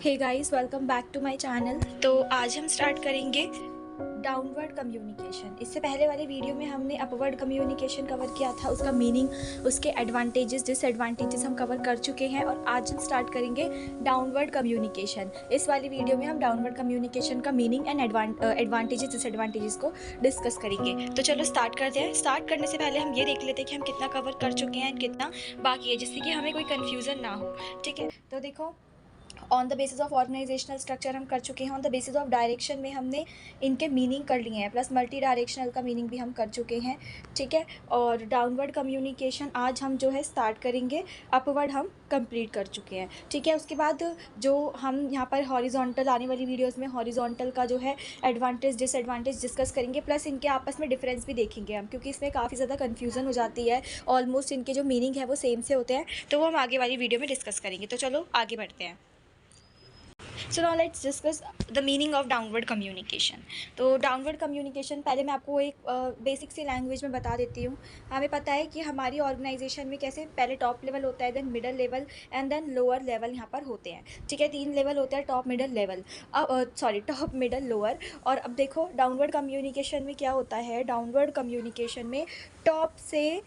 Hey guys, welcome back to my channel. तो आज हम स्टार्ट करेंगे डाउनवर्ड कम्युनिकेशन। इससे पहले वाले वीडियो में हमने अपवर्ड कम्युनिकेशन कवर किया था, उसका मीनिंग, उसके एडवांटेजेस डिसएडवांटेजेस हम कवर कर चुके हैं। और आज हम स्टार्ट करेंगे डाउनवर्ड कम्युनिकेशन। इस वाली वीडियो में हम डाउनवर्ड कम्युनिकेशन का मीनिंग एंड एडवांटेजेस डिसएडवांटेजेस को डिस्कस करेंगे। तो चलो स्टार्ट करते हैं। स्टार्ट करने से पहले हम ये देख लेते हैं कि हम कितना कवर कर चुके हैं, कितना बाकी है, जिससे कि हमें कोई कन्फ्यूज़न ना हो। ठीक है, तो देखो, on the basis of organisational structure हम कर चुके हैं। On the basis of direction में हमने इनके मीनिंग कर लिए हैं, प्लस मल्टी डायरेक्शनल का मीनिंग भी हम कर चुके हैं। ठीक है, और डाउनवर्ड कम्युनिकेशन आज हम जो है स्टार्ट करेंगे, अपवर्ड हम कंप्लीट कर चुके हैं। ठीक है, उसके बाद जो हम यहाँ पर हॉरिजॉन्टल आने वाली वीडियोज़ में हॉरिजॉन्टल का जो है एडवांटेज डिसएडवांटेज डिस्कस करेंगे, प्लस इनके आपस में डिफरेंस भी देखेंगे हम, क्योंकि इसमें काफ़ी ज़्यादा कन्फ्यूज़न हो जाती है। ऑलमोस्ट इनके जो मीनिंग है वो सेम से होते हैं, तो वो हम आगे वाली वीडियो में डिस्कस करेंगे। तो चलो आगे बढ़ते हैं। So now let's discuss the meaning of downward communication. तो डाउनवर्ड कम्युनिकेशन पहले मैं आपको एक बेसिक सी लैंग्वेज में बता देती हूँ। हमें पता है कि हमारी ऑर्गेनाइजेशन में कैसे पहले टॉप लेवल होता है, then middle level and then lower level यहाँ पर होते हैं। ठीक है, 3 लेवल होता है, टॉप मिडल लेवल, अब सॉरी टॉप मिडल लोअर। और अब देखो डाउनवर्ड कम्युनिकेशन में क्या होता है। डाउनवर्ड कम्युनिकेशन में टॉप से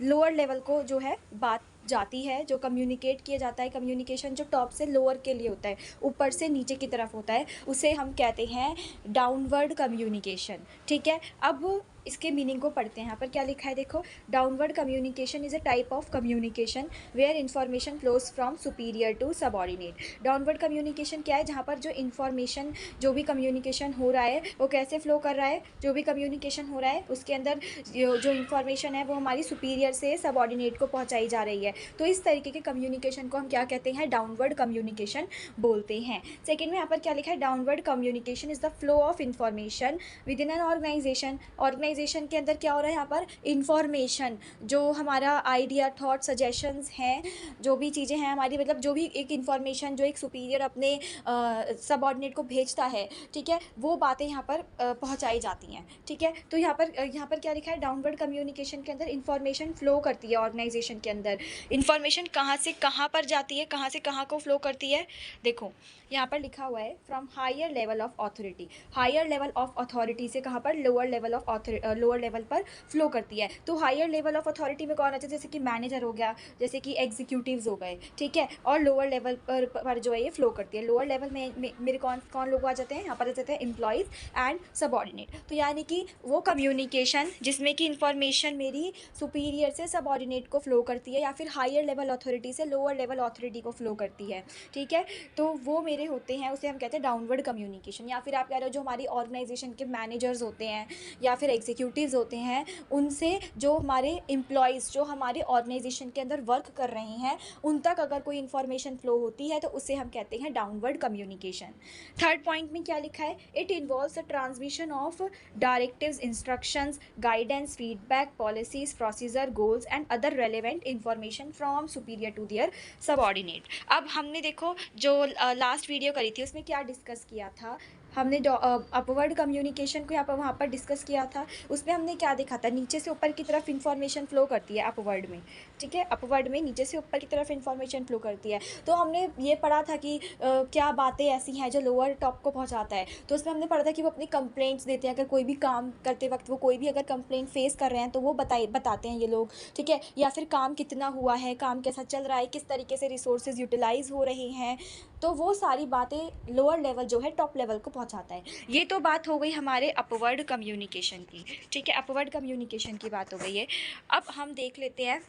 लोअर लेवल को जो है बात जाती है, जो कम्युनिकेट किया जाता है, कम्युनिकेशन जो टॉप से लोअर के लिए होता है, ऊपर से नीचे की तरफ होता है, उसे हम कहते हैं डाउनवर्ड कम्युनिकेशन। ठीक है, अब इसके मीनिंग को पढ़ते हैं। यहाँ पर क्या लिखा है, देखो, downward communication is a type of communication where information flows from superior to subordinate. Downward communication क्या है, जहाँ पर जो इन्फॉर्मेशन, जो भी कम्युनिकेशन हो रहा है वो कैसे फ्लो कर रहा है, जो भी कम्युनिकेशन हो रहा है उसके अंदर जो इन्फॉर्मेशन है वो हमारी सुपीरियर से सबऑर्डिनेट को पहुँचाई जा रही है। तो इस तरीके के कम्युनिकेशन को हम क्या कहते हैं, डाउनवर्ड कम्युनिकेशन बोलते हैं। सेकेंड में यहाँ पर क्या लिखा है, downward communication is the flow of information within an organisation. Organisation के अंदर क्या हो रहा है, यहाँ पर इन्फॉर्मेशन, जो हमारा आइडिया, थॉट, सजेशंस हैं, जो भी चीज़ें हैं हमारी, मतलब जो भी एक इन्फॉर्मेशन जो एक सुपीरियर अपने सबऑर्डिनेट को भेजता है, ठीक है, वो बातें यहाँ पर पहुँचाई जाती हैं। ठीक है, तो यहाँ पर क्या लिखा है, डाउनवर्ड कम्युनिकेशन के अंदर इन्फॉर्मेशन फ्लो करती है ऑर्गेनाइजेशन के अंदर। इन्फॉर्मेशन कहाँ से कहाँ पर जाती है, कहाँ से कहाँ को फ्लो करती है। देखो यहाँ पर लिखा हुआ है from higher level of authority. Higher level of authority से कहाँ पर, lower level of lower level पर फ्लो करती है। तो हायर लेवल ऑफ अथॉरिटी में कौन आता है, जैसे कि मैनेजर हो गया, जैसे कि एग्जीक्यूटिव्स हो गए। ठीक है, और लोअर लेवल पर जो है ये फ्लो करती है। लोअर लेवल में मेरे कौन कौन लोग आ जाते हैं, यहाँ पर आ जाते हैं एम्प्लॉयज़ एंड सबऑर्डिनेट। तो यानी कि वो कम्युनिकेशन जिसमें कि इंफॉर्मेशन मेरी सुपीरियर से सबऑर्डिनेट को फ्लो करती है, या फिर हायर लेवल अथॉरिटी से लोअर लेवल अथॉरिटी को फ्लो करती है। ठीक है, तो वो मेरे होते हैं, उसे हम कहते हैं डाउनवर्ड कम्युनिकेशन। या फिर आप कह रहे हो जो हमारी ऑर्गेनाइजेशन के मैनेजर्स होते हैं या फिर एग्जीक्यूटिव्स होते हैं, उनसे जो हमारे एम्प्लॉयज़ जो हमारे ऑर्गेनाइजेशन के अंदर वर्क कर रहे हैं, उन तक अगर कोई इन्फॉर्मेशन फ्लो होती है तो उसे हम कहते हैं डाउनवर्ड कम्युनिकेशन। थर्ड पॉइंट में क्या लिखा है, it involves the transmission of directives, instructions, guidance, feedback, policies, procedure, goals and other relevant information from superior to their subordinate। अब हमने देखो जो लास्ट वीडियो करी थी उसमें क्या डिस्कस किया था, हमने अपवर्ड कम्युनिकेशन को यहाँ पर वहाँ पर डिस्कस किया था। उसमें हमने क्या देखा था, नीचे से ऊपर की तरफ इन्फॉर्मेशन फ्लो करती है अपवर्ड में। ठीक है, अपवर्ड में नीचे से ऊपर की तरफ इन्फॉर्मेशन फ्लो करती है। तो हमने ये पढ़ा था कि क्या बातें ऐसी हैं जो लोअर टॉप को पहुँचाता है। तो उसमें हमने पढ़ा था कि वो अपनी कंप्लेंट्स देते हैं, अगर कोई भी काम करते वक्त वो कोई भी अगर कंप्लेंट फेस कर रहे हैं तो वो बताते हैं ये लोग। ठीक है, या फिर काम कितना हुआ है, काम कैसा चल रहा है, किस तरीके से रिसोर्सेज यूटिलाइज हो रहे हैं, तो वो सारी बातें लोअर लेवल जो है टॉप लेवल को पहुंचाता है। ये तो बात हो गई हमारे अपवर्ड कम्युनिकेशन की। ठीक है, अपवर्ड कम्युनिकेशन की बात हो गई है। अब हम देख लेते हैं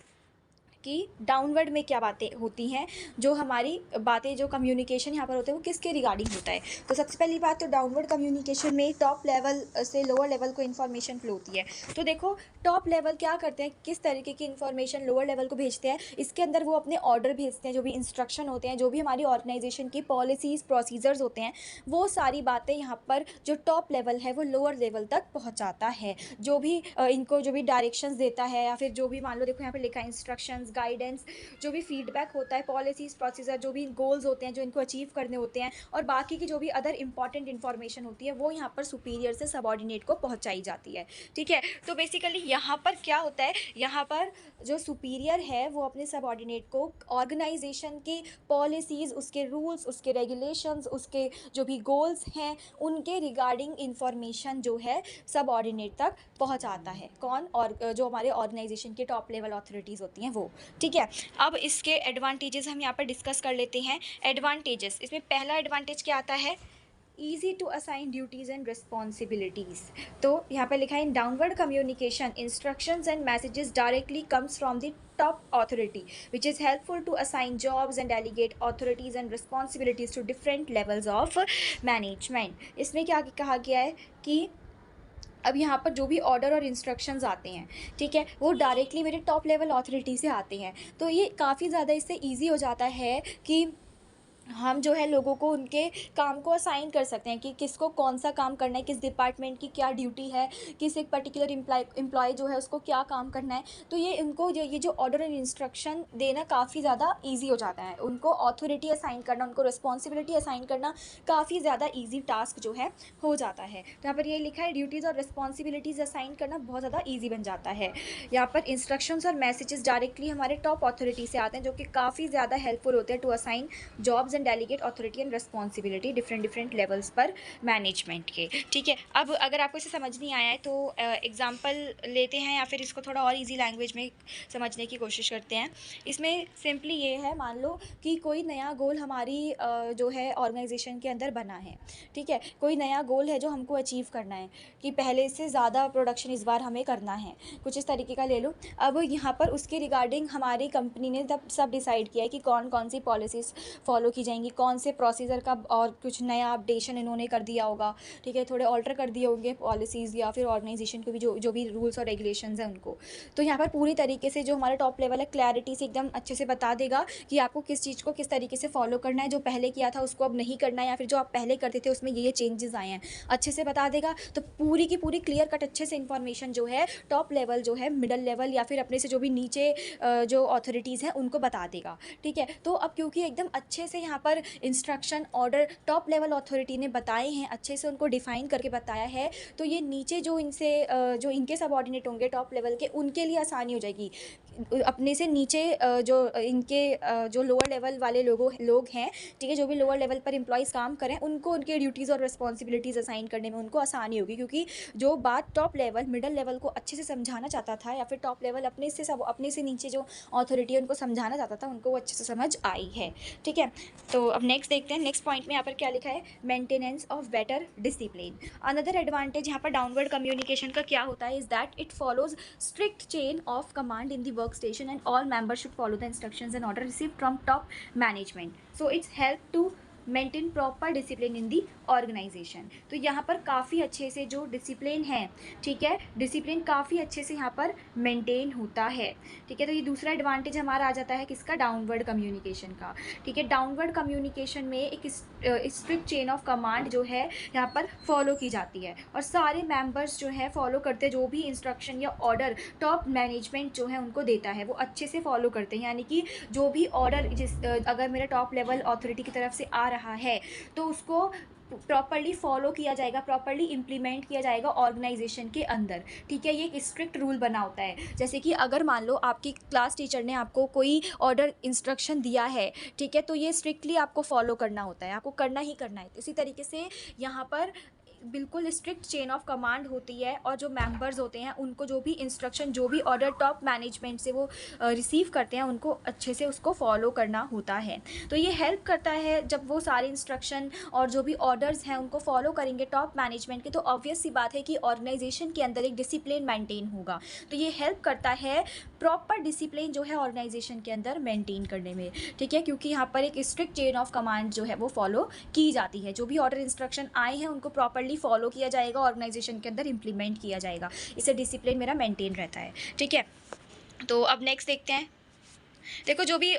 कि डाउनवर्ड में क्या बातें होती हैं, जो हमारी बातें, जो कम्युनिकेशन यहाँ पर होते हैं वो किसके रिगार्डिंग होता है। तो सबसे पहली बात, तो डाउनवर्ड कम्युनिकेशन में टॉप लेवल से लोअर लेवल को इन्फॉर्मेशन फ्लो होती है। तो देखो टॉप लेवल क्या करते हैं, किस तरीके की इन्फॉर्मेशन लोअर लेवल को भेजते हैं, इसके अंदर वो अपने ऑर्डर भेजते हैं, जो भी इंस्ट्रक्शन होते हैं, जो भी हमारी ऑर्गेनाइजेशन की पॉलिसीज़ प्रोसीजर्स होते हैं, वो सारी बातें यहाँ पर जो टॉप लेवल है वो लोअर लेवल तक पहुँचाता है। जो भी इनको जो भी डायरेक्शंस देता है, या फिर जो भी मान लो, देखो यहाँ पर लिखा है इंस्ट्रक्शंस, सजेशंस, गाइडेंस, जो भी फीडबैक होता है, पॉलिसीज़, प्रोसीजर, जो भी गोल्स होते हैं जो इनको अचीव करने होते हैं, और बाकी की जो भी अदर इंपॉर्टेंट इन्फॉर्मेशन होती है वो यहाँ पर सुपीरियर से सबऑर्डिनेट को पहुँचाई जाती है। ठीक है, तो बेसिकली यहाँ पर क्या होता है, यहाँ पर जो सुपीरियर है वो अपने सबऑर्डिनेट को ऑर्गेनाइजेशन की पॉलिसीज़, उसके रूल्स, उसके रेगुलेशंस, उसके जो भी गोल्स हैं उनके रिगार्डिंग इंफॉर्मेशन जो है सबऑर्डिनेट तक पहुंचाता है। कौन? और जो हमारे ऑर्गेनाइजेशन के टॉप लेवल अथॉरिटीज़ होती हैं वो। ठीक है, अब इसके एडवांटेजेस हम यहाँ पर डिस्कस कर लेते हैं। एडवांटेजेस, इसमें पहला एडवांटेज क्या आता है, easy to assign duties and responsibilities. तो यहाँ पर लिखा है in downward communication instructions and messages directly comes from the top authority, which is helpful to assign jobs and delegate authorities and responsibilities to different levels of management। इसमें क्या कहा गया है कि अब यहाँ पर जो भी ऑर्डर और इंस्ट्रक्शंस आते हैं, ठीक है, वो डायरेक्टली मेरे टॉप लेवल अथॉरिटी से आते हैं। तो ये काफ़ी ज़्यादा इससे ईजी हो जाता है कि हम जो है लोगों को उनके काम को असाइन कर सकते हैं कि किसको कौन सा काम करना है, किस डिपार्टमेंट की क्या ड्यूटी है, किस एक पर्टिकुलर एम्प्लॉय जो है उसको क्या काम करना है। तो ये इनको ये जो ऑर्डर एंड इंस्ट्रक्शन देना काफ़ी ज़्यादा इजी हो जाता है, उनको अथॉरिटी असाइन करना, उनको रिस्पॉन्सिबिलिटी असाइन करना काफ़ी ज़्यादा ईजी टास्क जो है हो जाता है। तो यहाँ पर ये लिखा है ड्यूटीज़ और रिस्पॉन्सिबिलिटीज़ असाइन करना बहुत ज़्यादा ईजी बन जाता है। यहाँ पर इंस्ट्रक्शंस और मैसेजेस डायरेक्टली हमारे टॉप अथॉरिटी से आते हैं जो कि काफ़ी ज़्यादा हेल्पफुल होते हैं to assign jobs and delegate authority and responsibility different levels पर मैनेजमेंट के। ठीक है, अब अगर आपको इसे समझ नहीं आया है तो एग्जांपल लेते हैं या फिर इसको थोड़ा और इजी लैंग्वेज में समझने की कोशिश करते हैं। इसमें सिंपली ये है, मान लो कि कोई नया गोल हमारी जो है ऑर्गेनाइजेशन के अंदर बना है। ठीक है, कोई नया गोल है जो हमको अचीव करना है कि पहले से ज़्यादा प्रोडक्शन इस बार हमें करना है, कुछ इस तरीके का ले लो। अब यहाँ पर उसके रिगार्डिंग हमारी कंपनी ने तब सब डिसाइड किया है कि कौन कौन सी पॉलिसीज़ फॉलो की जाएंगी, कौन से प्रोसीजर का और कुछ नया अपडेशन इन्होंने कर दिया होगा। ठीक है, थोड़े ऑल्टर कर दिए होंगे पॉलिसीज़ या फिर ऑर्गेनाइजेशन को भी जो भी रूल्स और रेगुलेशंस हैं उनको। तो यहाँ पर पूरी तरीके से जो हमारा टॉप लेवल है क्लैरिटी से एकदम अच्छे से बता देगा कि आपको किस चीज़ को किस तरीके से फॉलो करना है, जो पहले किया था उसको अब नहीं करना है, या फिर जो आप पहले करते थे उसमें ये चेंजेस आए हैं, अच्छे से बता देगा। तो पूरी की पूरी क्लियर कट अच्छे से इन्फॉर्मेशन जो है टॉप लेवल जो है, मिडल लेवल या फिर अपने से जो भी नीचे जो अथॉरिटीज़ हैं उनको बता देगा। ठीक है, तो अब क्योंकि एकदम अच्छे से यहाँ पर instruction order top level authority ने बताए हैं, अच्छे से उनको डिफ़ाइन करके बताया है, तो ये नीचे जो इनसे जो इनके सबऑर्डिनेट होंगे टॉप लेवल के, उनके लिए आसानी हो जाएगी। अपने से नीचे जो इनके जो लोअर लेवल वाले लोग हैं, ठीक है, जो भी लोअर लेवल पर एम्प्लॉयज़ काम करें उनको उनके ड्यूटीज़ और रिस्पॉन्सिबिलिटीज़ असाइन करने में उनको आसानी होगी, क्योंकि जो बात टॉप लेवल मिडल लेवल को अच्छे से समझाना चाहता था या फिर टॉप लेवल अपने से नीचे जो अथॉरिटी है उनको समझाना चाहता था, उनको वो अच्छे से समझ आई है। ठीक है, तो अब नेक्स्ट देखते हैं। नेक्स्ट पॉइंट में यहाँ पर क्या लिखा है, maintenance of better discipline. Another advantage यहाँ पर डाउनवर्ड कम्युनिकेशन का क्या होता है, is that it follows strict chain of command in the work station and all members should follow the instructions and order received from top management, so it's help to maintain proper discipline in the organisation. तो यहाँ पर काफ़ी अच्छे से जो discipline है, ठीक है, डिसिप्लिन काफ़ी अच्छे से यहाँ पर मेंटेन होता है। ठीक है, तो ये दूसरा एडवांटेज हमारा आ जाता है किसका, डाउनवर्ड कम्युनिकेशन का। ठीक है, डाउनवर्ड कम्युनिकेशन में एक स्ट्रिक्ट चेन ऑफ कमांड जो है यहाँ पर फॉलो की जाती है और सारे मेंबर्स जो है फॉलो करते हैं, जो भी इंस्ट्रक्शन या ऑर्डर टॉप मैनेजमेंट जो है उनको देता है वो अच्छे से फॉलो करते हैं। यानी कि जो भी ऑर्डर अगर मेरा टॉप लेवल अथॉरिटी की तरफ से आ रहा है तो उसको प्रॉपर्ली फॉलो किया जाएगा, प्रॉपर्ली इम्प्लीमेंट किया जाएगा ऑर्गेनाइजेशन के अंदर। ठीक है, ये एक स्ट्रिक्ट रूल बना होता है। जैसे कि अगर मान लो आपकी क्लास टीचर ने आपको कोई ऑर्डर इंस्ट्रक्शन दिया है, ठीक है, तो ये स्ट्रिक्टली आपको फॉलो करना होता है, आपको करना ही करना है। तो इसी तरीके से यहाँ पर बिल्कुल स्ट्रिक्ट चेन ऑफ कमांड होती है और जो मेंबर्स होते हैं उनको जो भी इंस्ट्रक्शन, जो भी ऑर्डर टॉप मैनेजमेंट से वो रिसीव करते हैं उनको अच्छे से उसको फॉलो करना होता है। तो ये हेल्प करता है जब वो सारे इंस्ट्रक्शन और जो भी ऑर्डर्स हैं उनको फॉलो करेंगे टॉप मैनेजमेंट के, तो ऑब्वियस सी बात है कि ऑर्गेनाइजेशन के अंदर एक डिसिप्लिन मेंटेन होगा। तो ये हेल्प करता है प्रॉपर डिसिप्लिन जो है ऑर्गेनाइजेशन के अंदर मेंटेन करने में। ठीक है, क्योंकि यहाँ पर एक स्ट्रिक्ट चेन ऑफ कमांड जो है वो फॉलो की जाती है, जो भी ऑर्डर इंस्ट्रक्शन आए हैं उनको प्रॉपरली फॉलो किया जाएगा, ऑर्गेनाइजेशन के अंदर इंप्लीमेंट किया जाएगा, इससे डिसिप्लिन मेरा मेंटेन रहता है। ठीक है, तो अब नेक्स्ट देखते हैं। देखो, जो भी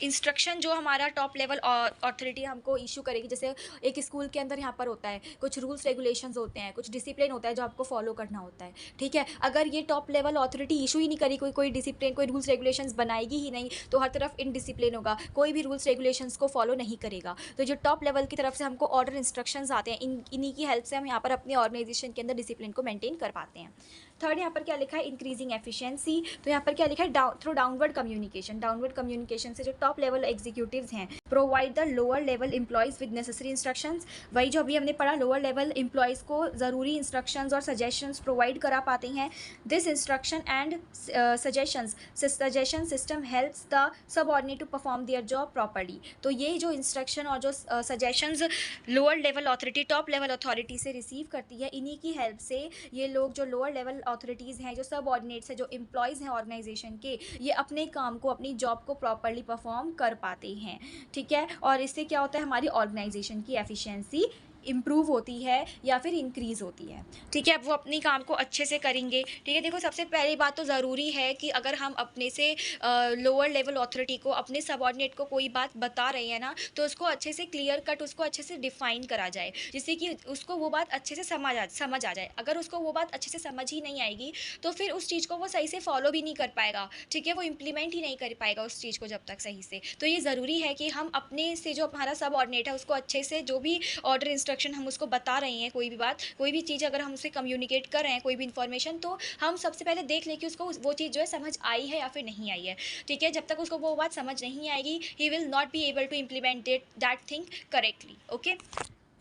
इंस्ट्रक्शन जो हमारा टॉप लेवल अथॉरिटी हमको इशू करेगी, जैसे एक स्कूल के अंदर यहाँ पर होता है, कुछ रूल्स रेगुलेशंस होते हैं, कुछ डिसिप्लिन होता है जो आपको फॉलो करना होता है, ठीक है। अगर ये टॉप लेवल अथॉरिटी इशू ही नहीं करी, कोई डिसिप्लिन, कोई रूल्स रेगुलेशंस बनाएगी ही नहीं, तो हर तरफ इनडिसिप्लिन होगा, कोई भी रूल्स रेगुलेशंस को फॉलो नहीं करेगा। तो जो टॉप लेवल की तरफ से हमको ऑर्डर इंस्ट्रक्शंस आते हैं, इन्हीं की हेल्प से हम यहाँ पर अपने ऑर्गेनाइजेशन के अंदर डिसिप्लिन को मेंटेन कर पाते हैं। थर्ड यहाँ पर क्या लिखा है, इंक्रीजिंग एफिशिएंसी। तो यहाँ पर क्या लिखा है, through downward communication. Downward communication से जो टॉप लेवल एग्जीक्यूटिव्स हैं, provide the lower level employees with necessary instructions. वही जो अभी हमने पढ़ा, लोअर लेवल एम्प्लॉयज़ को ज़रूरी इंस्ट्रक्शंस और सजेशंस प्रोवाइड करा पाते हैं। This instruction and suggestion system helps the subordinate to perform their job properly. तो ये जो इंस्ट्रक्शन और जो suggestions lower level authority top level authority से रिसीव करती है, इन्हीं की हेल्प से ये लोग जो लोअर लेवल अथॉरिटीज़ हैं, जो सब ऑर्डिनेट्स हैं, जो एम्प्लॉयज़ हैं ऑर्गेनाइजेशन के, ये अपने काम को, अपनी जॉब को प्रॉपरली परफॉर्म कर पाते हैं, ठीक है। और इससे क्या होता है, हमारी ऑर्गेनाइजेशन की एफिशिएंसी इम्प्रूव होती है या फिर इंक्रीज़ होती है, ठीक है। अब वो अपनी काम को अच्छे से करेंगे, ठीक है। देखो, सबसे पहली बात तो ज़रूरी है कि अगर हम अपने से लोअर लेवल अथॉरिटी को, अपने सबऑर्डिनेट को कोई बात बता रहे हैं ना, तो उसको अच्छे से क्लियर कट, उसको अच्छे से डिफाइन करा जाए, जिससे कि उसको वो बात अच्छे से समझ आ जाए। अगर उसको वो बात अच्छे से समझ ही नहीं आएगी, तो फिर उस चीज़ को वो सही से फॉलो भी नहीं कर पाएगा, ठीक है। वो इम्प्लीमेंट ही नहीं कर पाएगा उस चीज़ को जब तक सही से। तो ये ज़रूरी है कि हम अपने से जो हमारा सबऑर्डिनेट है, उसको अच्छे से, जो भी ऑर्डर इंस्ट्रक्शन हम उसको बता रहे हैं, कोई भी बात, कोई भी चीज़ अगर हम उससे कम्युनिकेट कर रहे हैं, कोई भी इन्फॉर्मेशन, तो हम सबसे पहले देख लें कि उसको वो चीज़ जो है समझ आई है या फिर नहीं आई है, ठीक है। जब तक उसको वो बात समझ नहीं आएगी, he will not be able to implement that thing correctly, okay.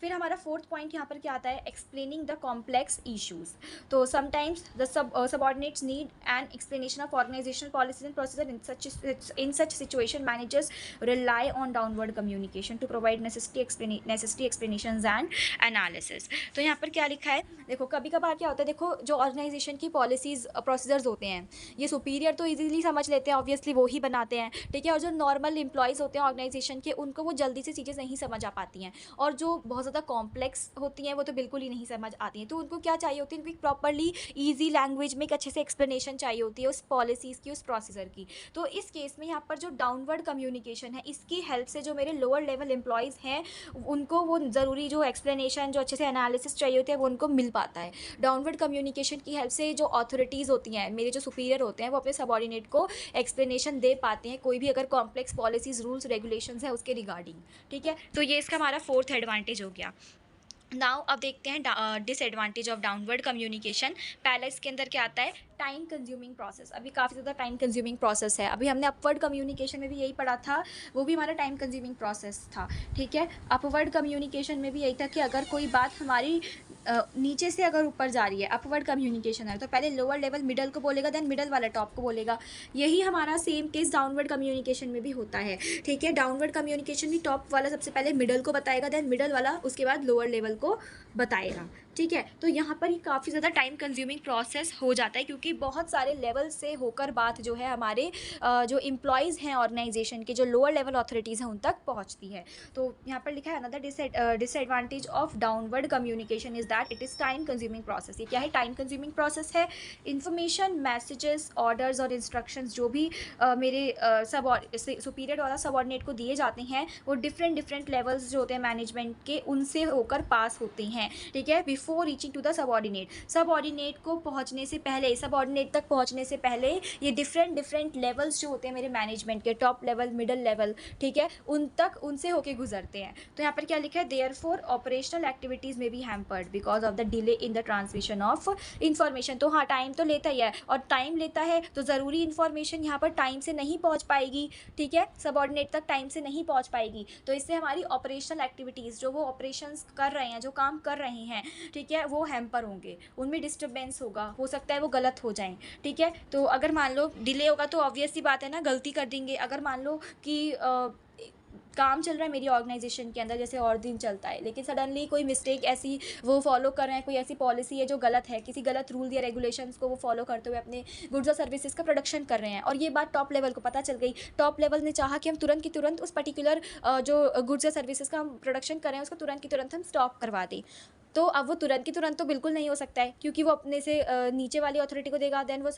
फिर हमारा फोर्थ पॉइंट यहाँ पर क्या आता है, एक्सप्लेनिंग द कॉम्प्लेक्स इश्यूज। तो sometimes the subordinates need an explanation of organisational policies and procedure. In such situation managers rely on downward communication to provide necessary explanations and analysis. तो यहाँ पर क्या लिखा है, देखो कभी कभार क्या होता है, देखो जो ऑर्गेनाइजेशन की पॉलिसीज प्रोसीजर्स होते हैं, ये सुपीरियर तो ईजिली समझ लेते हैं, ऑब्वियसली वो ही बनाते हैं, ठीक है। और जो नॉर्मल एम्प्लॉयज़ होते हैं ऑर्गेनाइजेशन के, उनको वो जल्दी से चीज़ें नहीं समझ आ पाती हैं, और जो बहुत ज़्यादा कॉम्प्लेक्स होती हैं वो तो बिल्कुल ही नहीं समझ आती हैं। तो उनको क्या चाहिए होती है, उनको प्रॉपरली ईजी लैंग्वेज में एक अच्छे से एक्सप्लेनेशन चाहिए होती है उस पॉलिसीज़ की, उस प्रोसीजर की। तो इस केस में यहाँ पर जो डाउनवर्ड कम्युनिकेशन है, इसकी हेल्प से जो मेरे लोअर लेवल एम्प्लॉयज़ हैं, उनको वो ज़रूरी जो एक्सप्लेनेशन, जो अच्छे से एनालिसिस चाहिए होती है, वो उनको मिल पाता है। डाउनवर्ड कम्युनिकेशन की हेल्प से जो अथॉरिटीज़ होती हैं, मेरे जो सुपीरियर होते हैं, वो अपने सबऑर्डिनेट को एक्सप्लेनेशन दे पाते हैं, कोई भी अगर कॉम्प्लेक्स पॉलिसीज़, रूल्स, रेगुलेशंस है उसके रिगार्डिंग, ठीक है। तो ये इसका हमारा फोर्थ एडवांटेज हो गया। नाउ अब देखते हैं डिसएडवांटेज ऑफ डाउनवर्ड कम्युनिकेशन। पहला इसके अंदर क्या आता है, टाइम कंज्यूमिंग प्रोसेस। अभी काफ़ी ज़्यादा टाइम कंज्यूमिंग प्रोसेस है। अभी हमने अपवर्ड कम्युनिकेशन में भी यही पढ़ा था, वो भी हमारा टाइम कंज्यूमिंग प्रोसेस था, ठीक है। अपवर्ड कम्युनिकेशन में भी यही था कि अगर कोई बात हमारी नीचे से अगर ऊपर जा रही है, अपवर्ड कम्युनिकेशन है, तो पहले लोअर लेवल मिडल को बोलेगा, देन मिडल वाला टॉप को बोलेगा। यही हमारा सेम केस डाउनवर्ड कम्युनिकेशन में भी होता है, ठीक है। डाउनवर्ड कम्युनिकेशन भी टॉप वाला सबसे पहले मिडल को बताएगा, देन मिडल वाला उसके बाद लोअर लेवल को बताएगा, ठीक है। तो यहाँ पर ही काफ़ी ज़्यादा टाइम कंज्यूमिंग प्रोसेस हो जाता है, क्योंकि बहुत सारे लेवल से होकर बात जो है हमारे जो एम्प्लॉयज़ हैं ऑर्गेनाइजेशन के, जो लोअर लेवल अथॉरिटीज़ हैं, उन तक पहुँचती है। तो यहाँ पर लिखा है another disadvantage of downward communication is that it is time consuming process. ये क्या है, टाइम कंज्यूमिंग प्रोसेस है। इन्फॉर्मेशन, मैसेजेस, ऑर्डर्स और इंस्ट्रक्शंस जो भी मेरे सुपीरियर वाला सबऑर्डिनेट को दिए जाते हैं, वो डिफरेंट लेवल्स जो होते हैं मैनेजमेंट के, उनसे होकर पास होते हैं, ठीक है। Before reaching to the subordinate को पहुंचने से पहले, सबऑर्डिनेट तक पहुंचने से पहले, ये डिफरेंट लेवल्स जो होते हैं मेरे मैनेजमेंट के, टॉप लेवल, मिडल लेवल, ठीक है, उनसे होके गुजरते हैं। तो यहाँ पर क्या लिखा है, देयरफॉर ऑपरेशनल एक्टिविटीज़ में be hampered because of the delay in the transmission of information. तो हाँ, टाइम तो लेता ही है, और टाइम लेता है तो ज़रूरी इन्फॉर्मेशन यहाँ पर टाइम से नहीं पहुँच पाएगी, ठीक है, सबऑर्डिनेट तक टाइम से नहीं पहुँच पाएगी। तो इससे हमारी ऑपरेशनल एक्टिविटीज़, जो वो ऑपरेशंस कर रहे हैं, जो काम कर रहे हैं, ठीक है, वो हैम्पर होंगे, उनमें डिस्टर्बेंस होगा, हो सकता है वो गलत हो जाएं, ठीक है। तो अगर मान लो डिले होगा तो ऑब्वियस सी बात है ना, गलती कर देंगे। अगर मान लो कि काम चल रहा है मेरी ऑर्गेनाइजेशन के अंदर, जैसे और दिन चलता है, लेकिन सडनली कोई मिस्टेक ऐसी वो फॉलो कर रहे हैं, कोई ऐसी पॉलिसी है जो गलत है, किसी गलत रूल या रेगुलेशंस को वो फॉलो करते हुए अपने गुड्स और सर्विसेज का प्रोडक्शन कर रहे हैं, और ये बात टॉप लेवल को पता चल गई। टॉप लेवल ने चाहा कि हम तुरंत की तुरंत उस पर्टिकुलर जो गुड्स या सर्विसेज का हम प्रोडक्शन कर रहे हैं, उसको तुरंत की तुरंत हम स्टॉप करवा दें। तो अब वो तुरंत की तुरंत तो बिल्कुल नहीं हो सकता है, क्योंकि वो अपने से नीचे वाली अथॉरिटी को देगा, देन वो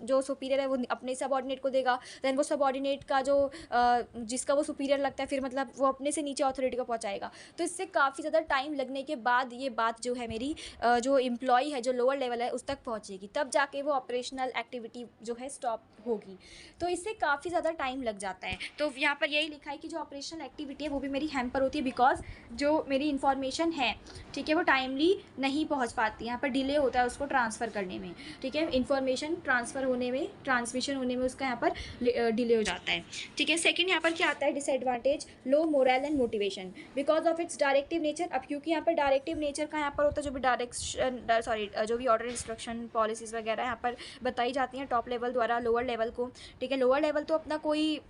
जो सुपीरियर है वो अपने सबऑर्डिनेट को देगा, देन वो सबऑर्डिनेट का जो जिसका वो सुपीरियर लगता है फिर मतलब वो अपने से नीचे अथॉरिटी को पहुंचाएगा। तो इससे काफ़ी ज़्यादा टाइम लगने के बाद ये बात जो है मेरी जो एम्प्लॉय है जो लोअर लेवल है उस तक पहुंचेगी, तब जाके वो ऑपरेशनल एक्टिविटी जो है स्टॉप होगी। तो इससे काफ़ी ज़्यादा टाइम लग जाता है। तो यहाँ पर यही लिखा है कि जो ऑपरेशनल एक्टिविटी है वो भी मेरी हैम्पर होती है, बिकॉज जो मेरी इन्फॉर्मेशन है, ठीक है, वो टाइमली नहीं पहुँच पाती, यहाँ पर डिले होता है उसको ट्रांसफ़र करने में, ठीक है, इन्फॉर्मेशन ट्रांसफ़र होने में, ट्रांसमिशन होने में उसका यहाँ पर डिले हो जाता है, ठीक है। सेकेंड यहाँ पर क्या आता है, disadvantage, low moral and motivation because of its directive nature. अब क्योंकि यहाँ पर डायरेक्टिव नेचर का यहाँ पर होता है, जो भी ऑर्डर इंस्ट्रक्शन पॉलिसीज़ वगैरह यहाँ पर बताई जाती हैं टॉप लेवल द्वारा लोअर लेवल को, ठीक है। लोअर लेवल तो अपना कोई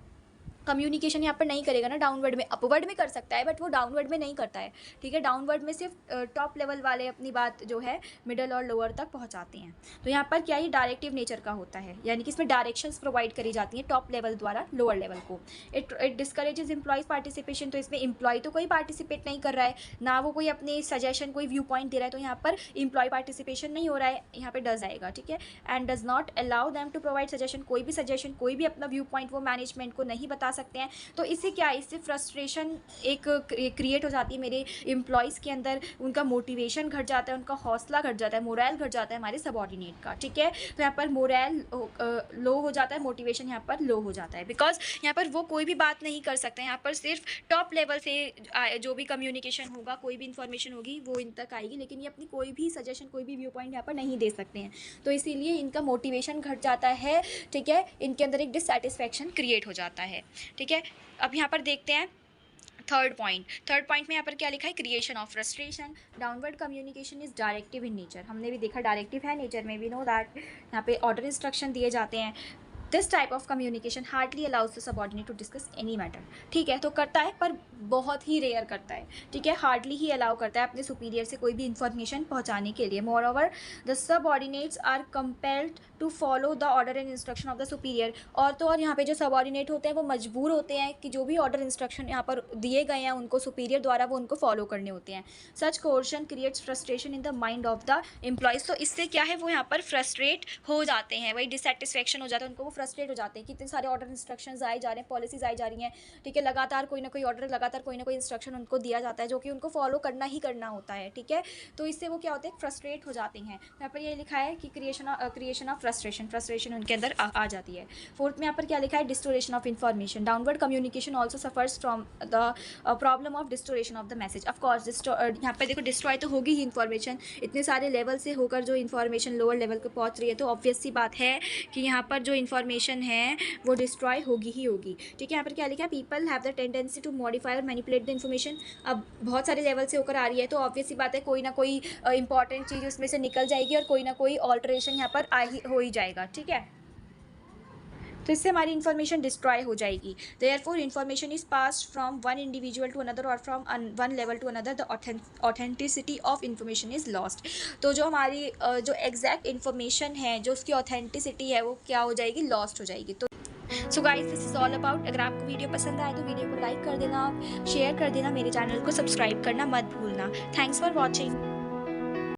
कम्युनिकेशन यहाँ पर नहीं करेगा ना डाउनवर्ड में, अपवर्ड में कर सकता है बट वो डाउनवर्ड में नहीं करता है, ठीक है। डाउनवर्ड में सिर्फ टॉप लेवल वाले अपनी बात जो है मिडल और लोअर तक पहुँचाते हैं। तो यहाँ पर क्या, ये डायरेक्टिव नेचर का होता है, यानी कि इसमें डायरेक्शंस प्रोवाइड करी जाती हैं टॉप लेवल द्वारा लोअर लेवल को। इट डिस्करेजेस एम्प्लॉयज़ पार्टिसिपेशन, तो इसमें एम्प्लॉय तो कोई पार्टिसिपेट नहीं कर रहा है ना, वो कोई अपने सजेशन कोई व्यू पॉइंट दे रहा है, तो यहाँ पर एम्प्लॉय पार्टिसिपेशन नहीं हो रहा है, यहाँ पर डज आएगा, ठीक है। And does not allow them to provide suggestion, कोई भी सजेशन कोई भी अपना व्यू पॉइंट वो मैनेजमेंट को नहीं बता सकते हैं। तो इससे क्या है, इससे फ्रस्ट्रेशन एक क्रिएट हो जाती है मेरे एम्प्लॉयज़ के अंदर, उनका मोटिवेशन घट जाता है, उनका हौसला घट जाता है, मोरल घट जाता है हमारे सबऑर्डिनेट का, ठीक है। तो यहाँ पर मोरल लो हो जाता है, मोटिवेशन यहाँ पर लो हो जाता है, बिकॉज यहाँ पर वो कोई भी बात नहीं कर सकते, यहाँ पर सिर्फ टॉप लेवल से जो भी कम्युनिकेशन होगा, कोई भी इन्फॉर्मेशन होगी वो इन तक आएगी, लेकिन ये अपनी कोई भी सजेशन कोई भी व्यू पॉइंट यहाँ पर नहीं दे सकते हैं। तो इसीलिए इनका मोटिवेशन घट जाता है, ठीक है, इनके अंदर एक डिससेटिस्फैक्शन क्रिएट हो जाता है, ठीक है। अब यहाँ पर देखते हैं थर्ड पॉइंट में यहाँ पर क्या लिखा है, creation of frustration. Downward communication is directive in nature, हमने भी देखा डायरेक्टिव है नेचर में, वी नो दैट, यहाँ पे ऑर्डर इंस्ट्रक्शन दिए जाते हैं। This type of communication hardly allows the subordinate to discuss any matter, ठीक है। तो करता है पर बहुत ही रेयर करता है, ठीक है, हार्डली ही अलाउ करता है अपने सुपीरियर से कोई भी इन्फॉर्मेशन पहुंचाने के लिए। Moreover the subordinates are compelled to follow the order and instruction of the superior, और तो और यहाँ पे जो सबऑर्डिनेट होते हैं वो मजबूर होते हैं कि जो भी ऑर्डर इंस्ट्रक्शन यहाँ पर दिए गए हैं उनको सुपीरियर द्वारा वो उनको फॉलो करने होते हैं। Such coercion creates frustration in the mind of the employees, तो इससे क्या है, वो यहाँ पर फ्रस्ट्रेट हो जाते हैं, वही डिससेटिस्फैक्शन हो जाता है उनको, वो फ्रस्ट्रेट हो जाते हैं कि इतने सारे ऑर्डर इंस्ट्रक्शंस आए जा रहे हैं, पॉलिसीज आई जा रही हैं, ठीक है, लगातार कोई ना कोई ऑर्डर, लगातार कोई ना कोई इंस्ट्रक्शन उनको दिया जाता है जो कि उनको फॉलो करना ही करना होता है, ठीक है। तो इससे वो क्या होते हैं, फ्रस्ट्रेट हो जाते हैं। यहाँ पर ये लिखा है कि क्रिएशन ऑफ फ्रस्ट्रेशन उनके अंदर आ जाती है। फोर्थ में यहाँ पर क्या लिखा है, distortion of information. Downward communication also suffers from the problem of distortion of the message. Of course यहाँ पर देखो डिस्ट्रॉय तो होगी ही इन्फॉर्मेशन, इतने सारे लेवल से होकर जो इन्फॉर्मेशन लोअर लेवल को पहुँच रही है, तो ऑब्वियस सी बात है कि यहाँ पर जो इन्फॉर्मेशन है वो डिस्ट्रॉय होगी ही होगी, ठीक है। यहाँ पर क्या लिखा है, people have the tendency to modify और मैनिपुलेट द इन्फॉर्मेशन। अब बहुत सारे लेवल से होकर आ रही है, तो ऑब्वियस सी बात है कोई ना कोई इंपॉर्टेंट चीज़ उसमें से निकल जाएगी और कोई ना कोई ऑल्टरेशन यहाँ पर हो ही जाएगा, ठीक है। तो इससे हमारी इन्फॉर्मेशन डिस्ट्रॉय हो जाएगी। Therefore information is passed from one individual to another और from one level to another, the authenticity of information is lost. तो जो हमारी जो एग्जैक्ट इन्फॉर्मेशन है, जो उसकी ऑथेंटिसिटी है, वो क्या हो जाएगी, लॉस्ट हो जाएगी। तो so guys this is all about. अगर आपको वीडियो पसंद आए तो वीडियो को लाइक कर देना, शेयर कर देना, मेरे चैनल को सब्सक्राइब करना मत भूलना। Thanks for watching.